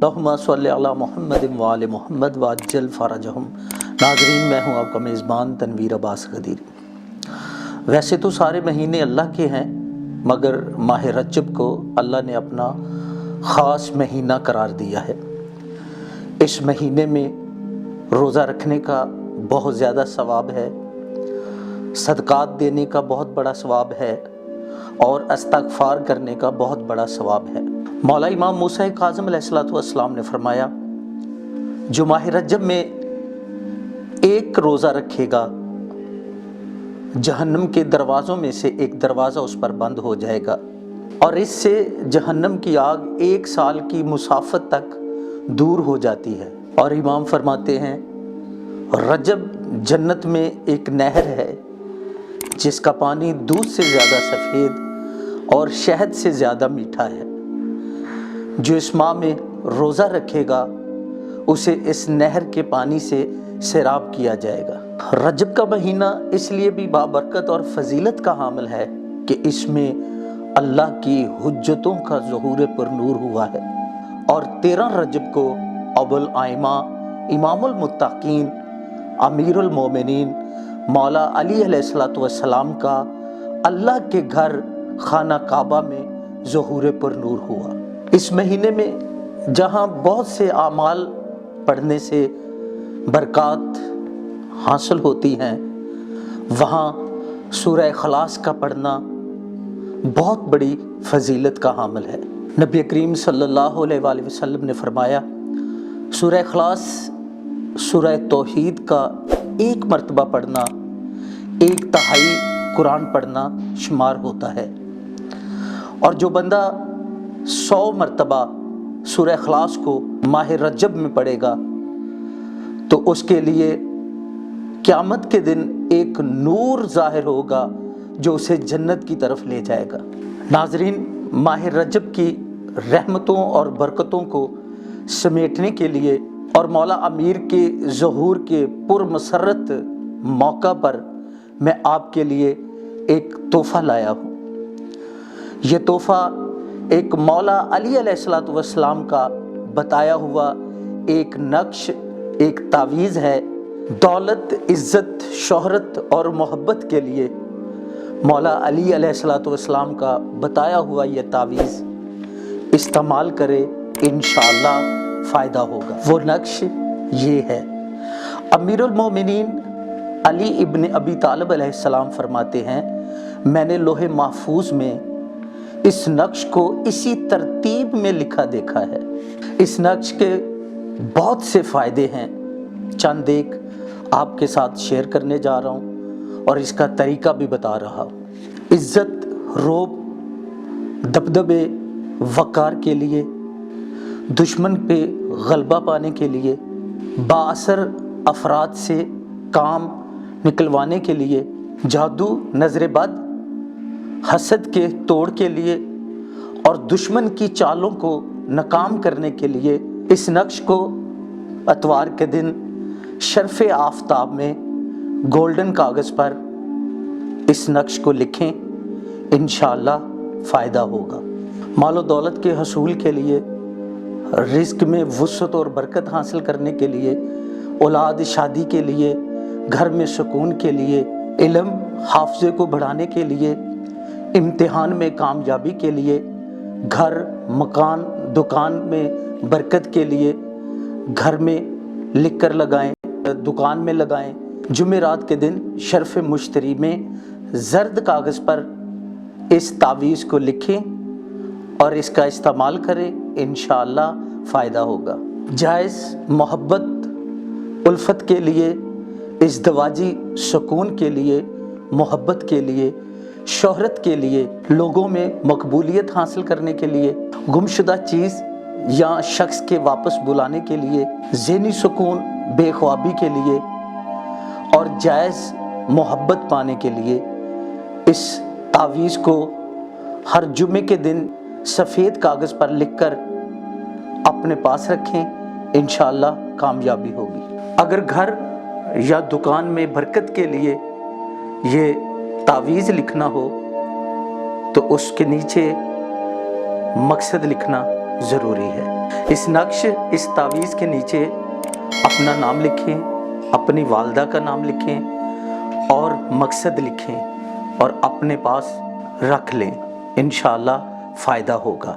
اللہم صلی علی محمد و آل محمد وعجل فرجہم۔ ناظرین، میں ہوں آپ کا میزبان تنویر عباس غدیری۔ ویسے تو سارے مہینے اللہ کے ہیں، مگر ماہ رجب کو اللہ نے اپنا خاص مہینہ قرار دیا ہے۔ اس مہینے میں روزہ رکھنے کا بہت زیادہ ثواب ہے، صدقات دینے کا بہت بڑا ثواب ہے، اور استغفار کرنے کا بہت بڑا ثواب ہے۔ مولا امام موسیٰ کاظم علیہ السلام نے فرمایا، جو ماہ رجب میں ایک روزہ رکھے گا، جہنم کے دروازوں میں سے ایک دروازہ اس پر بند ہو جائے گا، اور اس سے جہنم کی آگ 1 سال کی مسافت تک دور ہو جاتی ہے۔ اور امام فرماتے ہیں، رجب جنت میں ایک نہر ہے جس کا پانی دودھ سے زیادہ سفید اور شہد سے زیادہ میٹھا ہے۔ جو اس ماہ میں روزہ رکھے گا اسے اس نہر کے پانی سے سیراب کیا جائے گا۔ رجب کا مہینہ اس لیے بھی بابرکت اور فضیلت کا حامل ہے کہ اس میں اللہ کی حجتوں کا ظہور پر نور ہوا ہے، اور 13 رجب کو ابو الائمہ امام المتقین امیر المومنین مولا علی علیہ السلام کا اللہ کے گھر خانہ کعبہ میں ظہور پر نور ہوا۔ اس مہینے میں جہاں بہت سے اعمال پڑھنے سے برکات حاصل ہوتی ہیں، وہاں سورہ اخلاص کا پڑھنا بہت بڑی فضیلت کا حامل ہے۔ نبی کریم صلی اللہ علیہ وآلہ وسلم نے فرمایا، سورہ اخلاص سورہ توحید کا 1 مرتبہ پڑھنا 1/3 قرآن پڑھنا شمار ہوتا ہے، اور جو بندہ 100 مرتبہ سورہ اخلاص کو ماہ رجب میں پڑھے گا تو اس کے لیے قیامت کے دن ایک نور ظاہر ہوگا جو اسے جنت کی طرف لے جائے گا۔ ناظرین، ماہ رجب کی رحمتوں اور برکتوں کو سمیٹنے کے لیے اور مولا امیر کے ظہور کے پرمسرت موقع پر میں آپ کے لیے ایک تحفہ لایا ہوں۔ یہ تحفہ ایک مولا علی علیہ السلام کا بتایا ہوا ایک نقش، ایک تعویذ ہے۔ دولت، عزت، شہرت اور محبت کے لیے مولا علی علیہ السلام کا بتایا ہوا یہ تعویذ استعمال کرے، انشاءاللہ فائدہ ہوگا۔ وہ نقش یہ ہے۔ امیر المومنین علی ابن ابی طالب علیہ السلام فرماتے ہیں، میں نے لوح محفوظ میں اس نقش کو اسی ترتیب میں لکھا دیکھا ہے۔ اس نقش کے بہت سے فائدے ہیں، چند ایک آپ کے ساتھ شیئر کرنے جا رہا ہوں اور اس کا طریقہ بھی بتا رہا ہوں۔ عزت، رعب، دبدبے، وقار کے لیے، دشمن پہ غلبہ پانے کے لیے، بااثر افراد سے کام نکلوانے کے لیے، جادو، نظر بد، حسد کے توڑ کے لیے، اور دشمن کی چالوں کو ناکام کرنے کے لیے اس نقش کو اتوار کے دن شرف آفتاب میں گولڈن کاغذ پر اس نقش کو لکھیں، انشاءاللہ فائدہ ہوگا۔ مال و دولت کے حصول کے لیے، رزق میں وسعت اور برکت حاصل کرنے کے لیے، اولاد شادی کے لیے، گھر میں سکون کے لیے، علم حافظے کو بڑھانے کے لیے، امتحان میں کامیابی کے لیے، گھر، مکان، دکان میں برکت کے لیے، گھر میں لکھ کر لگائیں، دکان میں لگائیں۔ جمعرات کے دن شرف مشتری میں زرد کاغذ پر اس تعویذ کو لکھیں اور اس کا استعمال کریں، انشاءاللہ فائدہ ہوگا۔ جائز محبت، الفت کے لیے، ازدواجی سکون کے لیے، محبت کے لیے، شہرت کے لیے، لوگوں میں مقبولیت حاصل کرنے کے لیے، گمشدہ چیز یا شخص کے واپس بلانے کے لیے، ذہنی سکون، بے خوابی کے لیے اور جائز محبت پانے کے لیے اس تعویذ کو ہر جمعے کے دن سفید کاغذ پر لکھ کر اپنے پاس رکھیں، انشاءاللہ کامیابی ہوگی۔ اگر گھر یا دکان میں برکت کے لیے یہ تعویذ لکھنا ہو تو اس کے نیچے مقصد لکھنا، ضروری ہے۔ اس نقش، اس تعویذ کے نیچے اپنا نام لکھیں، اپنی والدہ کا نام لکھیں اور مقصد لکھیں اور اپنے پاس رکھ لیں، انشاءاللہ فائدہ ہوگا۔